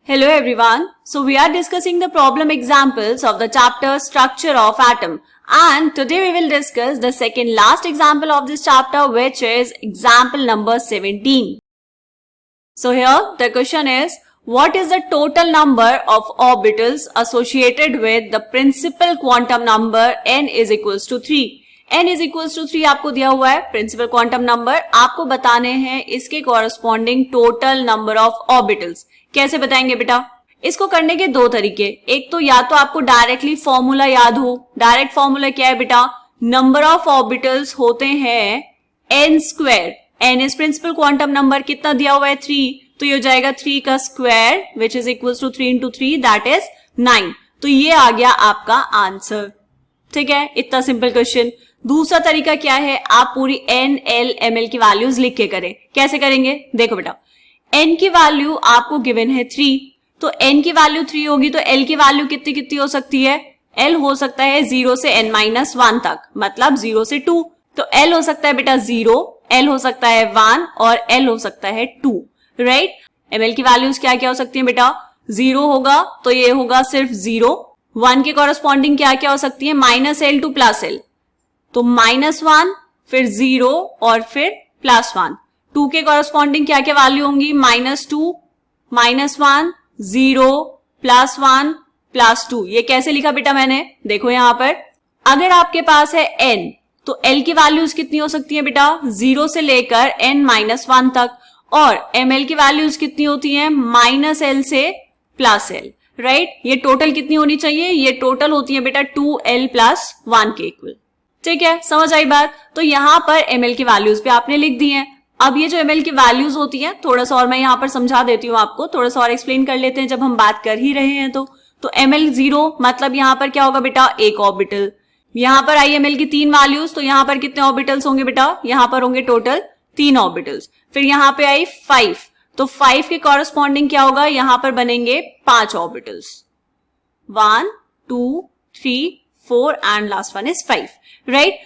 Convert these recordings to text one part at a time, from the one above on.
Hello everyone. So we are discussing the problem examples of the chapter Structure of Atom, and today we will discuss the second last example of this chapter, which is example number 17. So here the question is, what is the total number of orbitals associated with the principal quantum number n is equals to 3? n is equals to 3 आपको दिया हुआ है principal quantum number, आपको बताने हैं इसके corresponding total number of orbitals. कैसे बताएंगे बेटा? इसको करने के दो तरीके. एक तो या तो आपको डायरेक्टली फॉर्मूला याद हो. डायरेक्ट फॉर्मूला क्या है बेटा? नंबर ऑफ ऑर्बिटल्स होते हैं n square. n is principal quantum number, कितना दिया हुआ है 3, तो ये हो जाएगा 3 का square which is equal to 3 into 3 that is 9. तो ये आ गया आपका आंसर. ठीक है, इतना सिंपल क्वेश्चन. दूसरा तरीका क्या है? आप पूरी n, l, ml की वैल्यूज लिख के करें. कैसे करेंगे? देखो बेटा, n की वैल्यू आपको गिवन है 3, तो n की वैल्यू 3 होगी तो l की वैल्यू कितनी कितनी हो सकती है? l हो सकता है 0 से n-1 तक, मतलब 0 से 2. तो l हो सकता है बेटा 0, l हो सकता है 1 और l हो सकता है 2. राइट? ml की वैल्यूज क्या क्या हो सकती है बेटा? 0 होगा तो ये होगा सिर्फ 0. 1 के कॉरस्पॉन्डिंग क्या क्या हो सकती है? -l to +l, तो -1 फिर 0 और फिर +1. 2 के कॉरस्पॉन्डिंग क्या क्या वैल्यू होंगी? -2, -1, 0, +1, +2. ये कैसे लिखा बेटा मैंने? देखो यहां पर अगर आपके पास है n, तो l की वैल्यूज कितनी हो सकती है बेटा? 0 से लेकर n-1 तक. और ml की वैल्यूज कितनी होती है? -l से +l. राइट? ये टोटल कितनी होनी चाहिए? ये टोटल होती है बेटा 2l + 1 के इक्वल. ठीक है, समझ आई बात? तो यहां पर ml की वैल्यूज भी आपने लिख दी हैं. अब ये जो ml की वैल्यूज होती हैं, थोड़ा सा और मैं यहां पर समझा देती हूँ आपको, थोड़ा सा और एक्सप्लेन कर लेते हैं जब हम बात कर ही रहे हैं. तो ml 0 मतलब यहां पर क्या होगा बेटा? एक ऑर्बिटल. यहां पर आई ml की 3 वैल्यूज, तो यहां पर कितने ऑर्बिटल्स होंगे बेटा? यहां पर होंगे टोटल 3 ऑर्बिटल्स. फिर यहां पे आई 5, तो 5 के कॉरस्पॉन्डिंग क्या होगा? यहां पर बनेंगे 5 orbitals. 1, 2, 3, 4 and last one is 5. Right?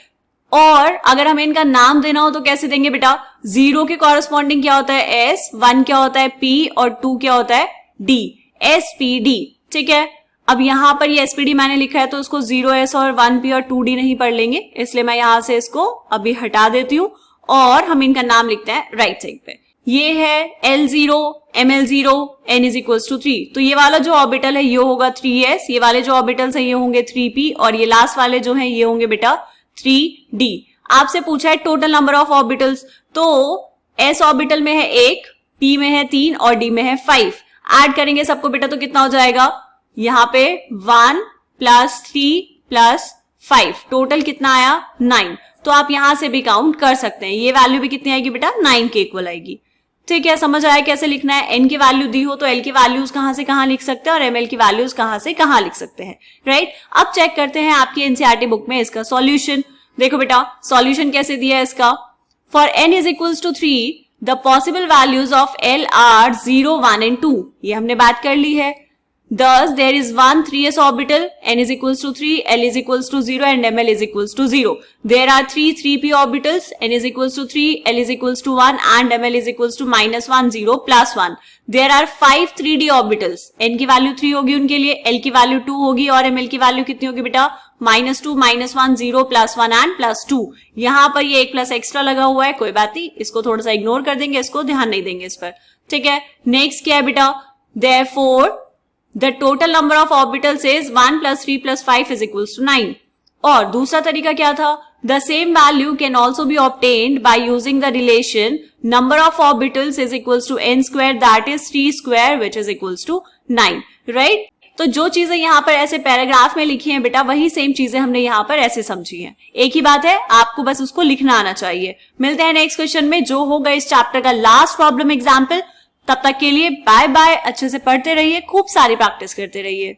और अगर हमें इनका नाम देना हो तो कैसे देंगे बेटा? 0 के कॉरस्पॉन्डिंग क्या होता है? S, 1 क्या होता है? P और 2 क्या होता है? D. SPD. ठीक है, अब यहां पर ये SPD मैंने लिखा है तो उसको 0S और 1P और 2D नहीं पढ़ लेंगे, इसलिए मैं यहां से इसको अभी हटा देती हूं और हम इनका नाम लिखते हैं राइट साइड पे. ये है L0, ML0, n is equal to 3. तो ये वाला जो ऑर्बिटल है ये होगा 3s, ये वाले जो ऑर्बिटल्स है ये होंगे 3p और ये लास्ट वाले जो है ये होंगे बेटा 3d. आपसे पूछा है टोटल नंबर ऑफ ऑर्बिटल्स, तो s ऑर्बिटल में है 1, p में है 3 और d में है 5. ऐड करेंगे सबको बेटा तो कितना हो जाएगा? यहाँ पे 1 + 3 + 5, टोटल कितना आया? 9. तो आप यहां से भी काउंट कर सकते हैं. ये वैल्यू भी कितनी आएगी बेटा? 9 के इक्वल आएगी. ठीक है, समझ आया कैसे लिखना है? n की वैल्यू दी हो तो l की वैल्यूज कहां से कहां लिख सकते हैं और ml की वैल्यूज कहां से कहां लिख सकते हैं. राइट? अब चेक करते हैं आपकी एनसीईआरटी बुक में इसका सॉल्यूशन. देखो बेटा सॉल्यूशन कैसे दिया है इसका. For n is equals to 3 the possible values of l are 0, 1 and 2. ये हमने बात कर ली है. Thus there is one 3s orbital, n is equals to 3, l is equals to 0 and ml is equals to 0. There are 3 3p orbitals, n is equals to 3, l is equals to 1 and ml is equals to -1, 0, +1. There are 5 3d orbitals, n की value 3 होगी उनके लिए, l की value 2 होगी और ml की value कितनी होगी बेटा? -2, -1, 0, +1 एंड +2. यहाँ पर ये एक प्लस एक्स्ट्रा लगा हुआ है, कोई बात नहीं, इसको थोड़ा सा इग्नोर कर देंगे, इसको ध्यान नहीं देंगे इस पर. ठीक है, नेक्स्ट क्या है बेटा? Therefore the total number of orbitals is 1 + 3 + 5 is equals to 9. और दूसरा तरीका क्या था? The same value can also be obtained by using the relation number of orbitals is equals to n square, that is 3 square which is equals to 9. Right? तो जो चीजें यहाँ पर ऐसे पैराग्राफ में लिखी हैं बेटा, वही सेम चीजें हमने यहाँ पर ऐसे समझी हैं. एक ही बात है, आपको बस उसको लिखना आना चाहिए. मिलते हैं नेक्स्ट क्वेश्चन में, जो होगा इस चैप्टर का लास्ट प्रॉब्लम एग्जाम्पल. तब तक के लिए बाय बाय. अच्छे से पढ़ते रहिए, खूब सारी प्रैक्टिस करते रहिए.